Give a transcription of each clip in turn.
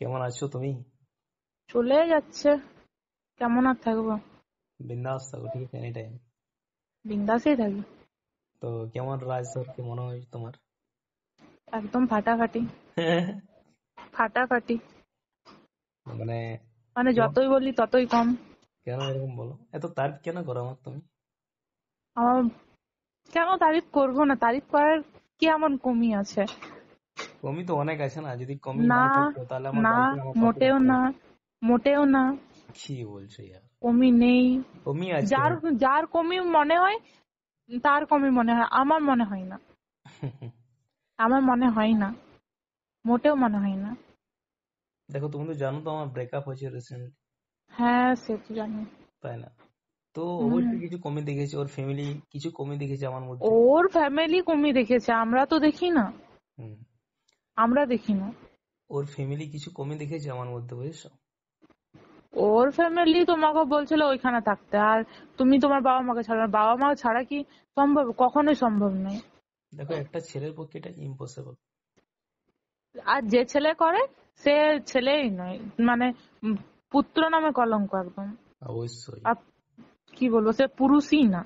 কেমন আছো তুমি? চলে যাচ্ছে, কেমন আর থাকবো, বিন্দাস থাকো, ঠিক আছে, এনি টাইম। বিন্দাসেই থাকি। তো কেমন রাজশহরকে মনে হয় তোমার? একদম ফাটাফাটি ফাটাফাটি। মানে মানে কেমন, যতই বলি ততই কম। কেন এরকম বলো? এত তারিফ কেন করো আমার তুমি? আমার কেন তারিফ করবো না, তারিফ করার কি এমন কমি আছে? কমি তো অনেক আছে না, যদি কমি না না থাকতো তাহলে আমার না, গার্লফ্রেন্ড আমার পাশে মোটেও থাকতো না। না, মোটেও না, কি বলছো ইয়ার? কমি নেই। কমি আছে। যার যার কমি মনে হয় তার কমি মনে হয়, আমার মনে হয় না, আমার মনে হয় না, মোটেও মনে হয় না। দেখো তুমি তো জানো তো আমার ব্রেকআপ হয়েছে রিসেন্টলি, হ্যাঁ সে তো জানি। তাই না? তো হুম, অবশ্যই কিছু কমি দেখেছি, ওর ফ্যামিলি কিছু কমি দেখেছে আমার মধ্যে। ওর ফ্যামিলি কমি দেখেছে, আমরা তো দেখি না, হুম। আমরা দেখি না। ওর ফ্যামিলি কিছু কমি দেখেছে আমার মধ্যে, বুঝেছো? ওর ফ্যামিলি তোমাকে বলছিল ওইখানে থাকতে, আর তুমি তোমার বাবা মাকে ছাড়া, বাবা মা ছাড়া কি সম্ভব? কখনোই সম্ভব নয়। দেখো একটা ছেলের পক্ষে এটা ইম্পসিবল। আর যে ছেলে করে সে ছেলেই নয়, মানে উম, পুত্র নামে কলঙ্ক একদম। অবশ্যই। আর কি বলবো, সে পুরুষই না।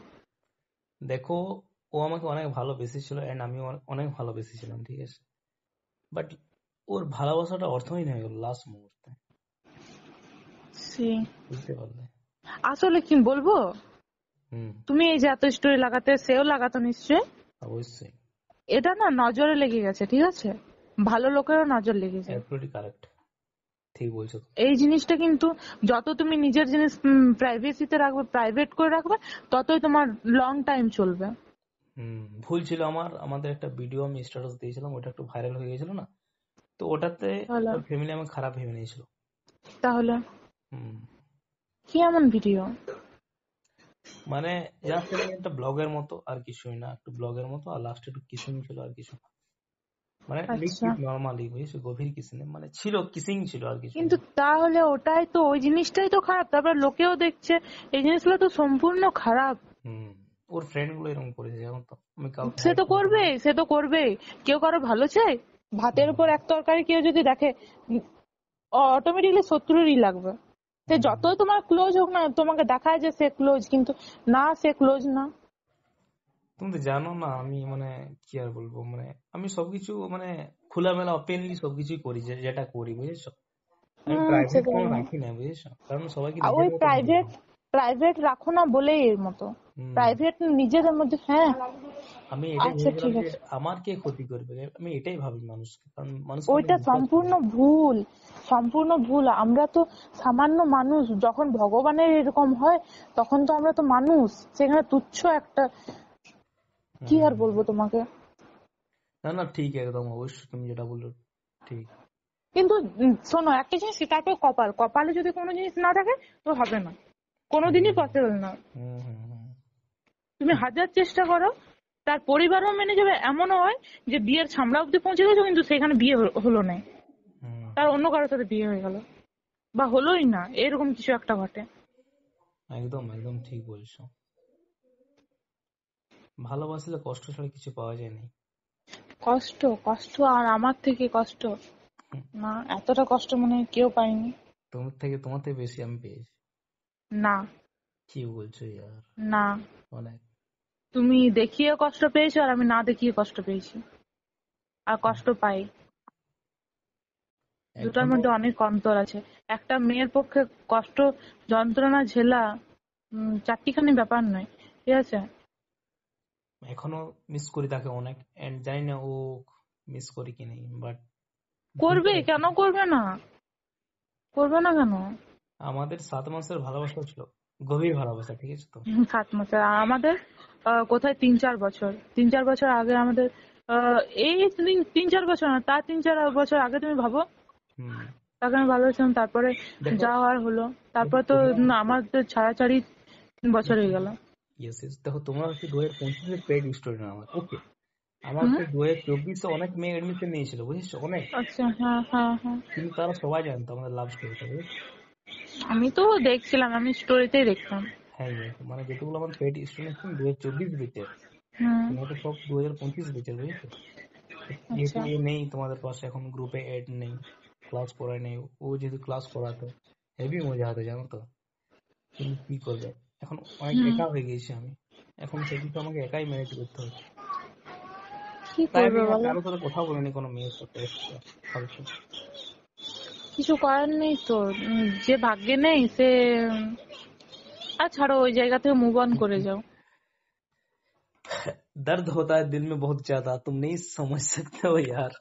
দেখো, ও আমাকে অনেক ভালোবেসেছিল এন্ড আমি অনেক ভালোবেসেছিলাম, ঠিক আছে, বাট ওর ভালোবাসাটা অর্থহীন হয়ে গেল লাস্ট মুহূর্তে। সে বুঝতে পারলে? আসলে কি বলবো, হুম। তুমি এই যে এত স্টোরি লাগাতে, সেও লাগাতো নিশ্চয়। অবশ্যই। এটা না নজরে লেগে গেছে, ঠিক আছে, ভালো লোকেরও নজর লেগে যায়। অ্যাবসলিউটলি কারেক্ট, ঠিক বলছো তুমি। এই জিনিসটা কিন্তু যত তুমি নিজের জিনিস প্রাইভেসিতে রাখবে, প্রাইভেট করে রাখবে, ততই তোমার লং টাইম চলবে। ভুল ছিল আমার, আমাদের একটা ভিডিও আমি স্ট্যাটাস দিয়েছিলাম, ওটা একটু ভাইরাল হয়ে গেছিল না, তো ওটাতে তাহলে ওর ফ্যামিলি আমাকে খারাপ ভেবে নিয়েছিল। তাহলে হুম। কি এমন ভিডিও? মানে জাস্ট এমনি একটা ব্লগের মতো, আর কিছুই না, একটু ব্লগের মতো, আর লাস্টে একটু কিসিং ছিল, আর কিছু না। মানে লিপ আচ্ছা, টিপ নর্মালি, বুঝেছো, গভীর কিসিং মানে ছিল, কিসিং ছিল, আর কিছু কিন্তু না। তাহলে ওটাই তো, ওই জিনিসটাই তো খারাপ, তারপর লোকেও দেখছে, এই জিনিসগুলো তো সম্পূর্ণ খারাপ। হুম। ওর ফ্রেন্ড গুলো এরকম করেছে, জানো তো, আমি কাউকে সে হাইড তো করবো করবে, না। সে তো করবে। কেউ কারো ভালো চায়? ভাতের হুম, উপর এক তরকারি কেউ যদি দেখে, অটোমেটিকলি শত্রুরই লাগবে। সে হুম। যতই তোমার ক্লোজ হোক না, তোমাকে দেখায় যে সে ক্লোজ, কিন্তু না, সে ক্লোজ না। তুমি তো জানো না আমি মানে কি আর বলবো, মানে আমি সবকিছু মানে খোলামেলা ওপেনলি সবকিছুই করি, যেটা করি, বুঝেছো। আমি সে প্রাইভেট তো কোনো জানি। রাখি না, বুঝেছো, কারণ সবাইকে আর নিজের ওই মতো ভাবি। প্রাইভেট, প্রাইভেট রাখো না বলেই এর মতো। হুম। প্রাইভেট নিজেদের মধ্যে, হ্যাঁ। আমি এটাই আচ্ছা ভেবেছিলাম ঠিক যে আছে, আমার কে ক্ষতি করবে, আমি এটাই ভাবি মানুষকে, কারণ মানুষকে অনেক ওইটা বিশ্বাস করি। সম্পূর্ণ ভুল, সম্পূর্ণ ভুল। আমরা তো সামান্য মানুষ, যখন ভগবানের এরকম হয় তখন তো আমরা তো মানুষ, সেখানে তুচ্ছ একটা, কি আর হুম। বলবো তোমাকে। না না, ঠিক, একদম অবশ্যই তুমি যেটা বললো ঠিক। কিন্তু শোনো একটা জিনিস, তারপর কপাল, কপালে যদি কোনো জিনিস না থাকে তো হবে না, হুম, কোনোদিনই পসিবল না। হুম, হুম, হুম। তুমি ঠিক। হাজার চেষ্টা করো, তার পরিবারও মেনে যাবে, এমনও হয় যে বিয়ের ছামড়া অব্দি পৌঁছে গেছো কিন্তু সেখানে বিয়ে হলো না, হুম। তার অন্য কারোর সাথে বিয়ে হয়ে গেল, বা হলোই না, এরকম কিছু একটা ঘটে। একদম একদম ঠিক বলছো। ভালোবাসলে কষ্ট ছাড়া কিছু পাওয়া যায় না। কষ্ট, কষ্ট আর আমার থেকে কষ্ট, না, এতটা কষ্ট মনে হয় কেউ পায়নি। তোমার থেকে বেশি আমি পেয়েছি। না, কি বলছো ইয়ার? না, অনেক। তুমি দেখিয়ে কষ্ট পেয়েছো আর আমি না দেখিয়ে কষ্ট পেয়েছি, আর কষ্ট পাই। দুটার এখনো মধ্যে অনেক অন্তর আছে। একটা মেয়ের পক্ষে কষ্ট, যন্ত্রণা ঝেলা চারটিখানি ব্যাপার নয়, ঠিক আছে। এখনো মিস করি তাকে অনেক, এন্ড জানি না ও মিস করি কি নেই, বাট ভুলতে করবে, পারছি কেন না। করবে না, করবে না কেন? আমাদের 7 মাসের ভালোবাসা ছিল, গভীর ভালোবাসা, ঠিক আছে তো। 7 মাসের, আর আমাদের কোথায় 3-4 বছর, 3-4 বছর আগে আমাদের, এই 3-4 বছর না, তার 3-4 বছর আগে তুমি ভাবো, হুম। তাকে আমি ভালোবাসলাম, তারপরে দেখো, যা হওয়ার হলো, তারপর দেখো তো তোমরা আমাদের ছাড়াছাড়ি 3 বছর হয়ে গেল। ইয়েস ইয়েস, দেখো তোমরা হচ্ছে 2025 পেড স্টুডেন্ট, আমার ওকে। আমার হুম, হচ্ছে 2024 অনেক মেয়ে এডমিশন নিয়েছিল, বুঝেছো, অনেক। আচ্ছা, হ্যাঁ হ্যাঁ হ্যাঁ। কিন্তু তারা সবাই জানতো আমাদের লাভ স্টোরিটা, বুঝেছো। আমি তো দেখছিলাম, আমি স্টোরিতেই দেখতাম। হ্যাঁ yes, মানে যেটুকুলো আমার পেড স্টুডেন্ট ছিল 2024 বেচের, হুম, তোমরা তো সব 2025 বেচের, বুঝেছো। যেহেতু আচ্ছা। ও নেই তোমাদের পাশে, এখন গ্রুপে এড নেই, ক্লাস করায় নাই, ও যেহেতু ক্লাস করাতো হেভি মজা হতো জানো তো। কিন্তু কি করবে, এখন অনেক হুম, একা হয়ে গেছি আমি, এখন সেদিকে আমাকে একাই ম্যানেজ করতে হচ্ছে। কি তাই আমি করবে আর বলো? কারোর সাথে কথা বলিনি কোনো মেয়ের সাথে extra ফালতু। কিছু করার নেই তো, যে ভাগ্যে নেই সে আর ছাড়ো, ওই জায়গা থেকে মুভ অন করে যাও। दर्द होता है दिल में बहुत ज्यादा, तुम नहीं समझ सकते हो यार।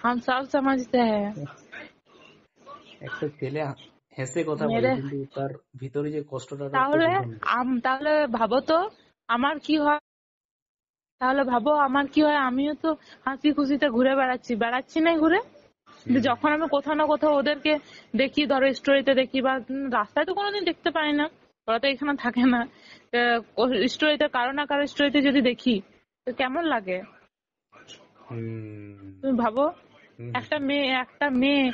हम सब समझते हैं। একটা ছেলে হেসে কথা বলে মেরে কিন্তু তার ভিতরে যে কষ্টটা ওটা কেউ তাহলে বুঝে না। তাহলে ভাবো তো আমার কি হয়, তাহলে ভাবো আমার কি হয়, আমিও তো হাসি খুশিতে ঘুরে বেড়াচ্ছি না ঘুরে। কিন্তু হুম যখন আমি কোথাও না কোথাও ওদেরকে দেখি, ধরো স্টোরিতে দেখি বা রাস্তায় তো কোনোদিন দেখতে পাই না, ওরা তো এখানে থাকে না, স্টোরিতে কারো না কারো স্টোরিতে যদি দেখি তো কেমন লাগে হুম তুমি ভাবো। হুম একটা মেয়ে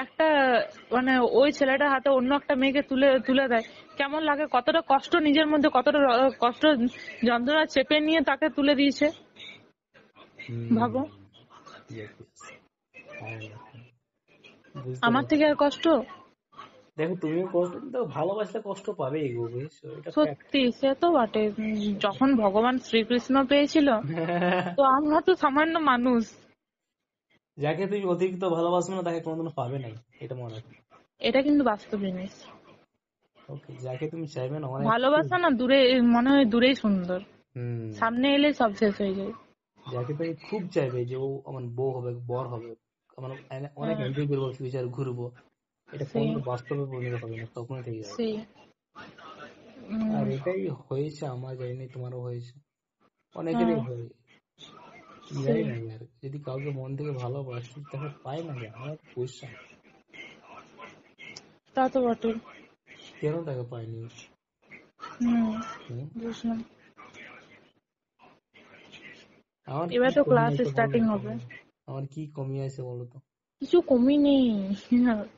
একটা মানে ওই ছেলেটার হাতে অন্য একটা মেয়েকে তুলে তুলে দেয়, কেমন লাগে, কতটা কষ্ট নিজের মধ্যে, কতটা কষ্ট যন্ত্রণা চেপে নিয়ে তাকে তুলে দিয়েছে হুম। ভাবো। Yes, yes, I understand. বুঝতে আমার পারছি। থেকে আর কষ্ট? দেখো তুমিও কষ্ট, কিন্তু ভালোবাসলে কষ্ট পাবেই গো, বুঝছো, এটা ফ্যাক্ট। সত্যি সে তো বটে, যখন ভগবান শ্রীকৃষ্ণ পেয়েছিল তো আমরা তো সামান্য মানুষ। যাকে তুমি অতিরিক্ত ভালোবাসবে না তাকে কোনোদিনও পাবে নাই, এটা মনে রাখো। এটা কিন্তু বাস্তব জিনিস। ওকে, যাকে তুমি চাইবে না অনেক খুব। ভালোবাসা না দূরে, মনে হয় দূরেই সুন্দর, হুম। সামনে এলে সব শেষ হয়ে যায়। যাকে তুমি খুব চাইবে যে ও আমার বউ হবে, বর হবে, আমার অনেক হ্যাঁ, এনজয় করবো, ফিউচার ঘুরবো, এটা সেই কোনোদিন বাস্তবে পরিণত হবে না, স্বপ্নই থেকে যাবে। সেই আর উম, এটাই হয়েছে, আমার জানি তোমারও হয়েছে, হ্যাঁ, অনেকেরই হয়। জানি সেই না यार, যদি কাউকে মন থেকে ভালোবাসি তাকে পাই না কেন, আমার কোয়েশ্চেন, তা তো বটে। কেন তাকে পাইনি? হম, হুম? বুঝলাম। আমার কি এবার তো কমি ক্লাস আছে বলো স্টার্টিং তো, হবে। আমার কি কমি আছে বলো তো, কিছু কমি নেই,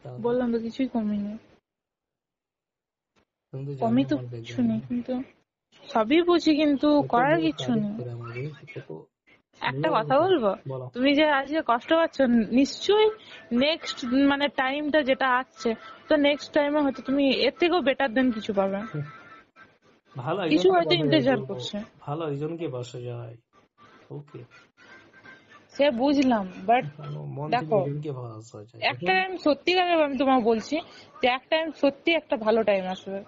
তাহলে বললাম তো কিছুই কমি নেই। তুমি তো জানো কমি তো আমার কিছু ব্যাকগ্রাউন্ড, নেই, কিন্তু সবই বুঝি, কিন্তু কত করার বড় কিছু তারিফ নেই। করে আমার, বুঝেছো, কত একটা সুন্দর কথা কথা। বলবো, বলো। তুমি যে আজকে কষ্ট পাচ্ছ, নিশ্চয়ই নেক্সট মানে টাইমটা যেটা আসছে, তো নেক্সট টাইমে হয়তো তুমি এর থেকেও বেটার দেন কিছু পাবে। ভালো কিছু একজনকে হয়তো বাসা যায় ইন্তেজার বলবো, করছে। ভালো একজনকে বাসা যায়। ওকে, সে বুঝলাম, বাট ভালো মন থেকে দেখো, একজনকে বাসা যায় একটা এখন। টাইম সত্যিকারের আমি তোমাকে বলছি যে একটা টাইম সত্যি একটা ভালো টাইম আসবে।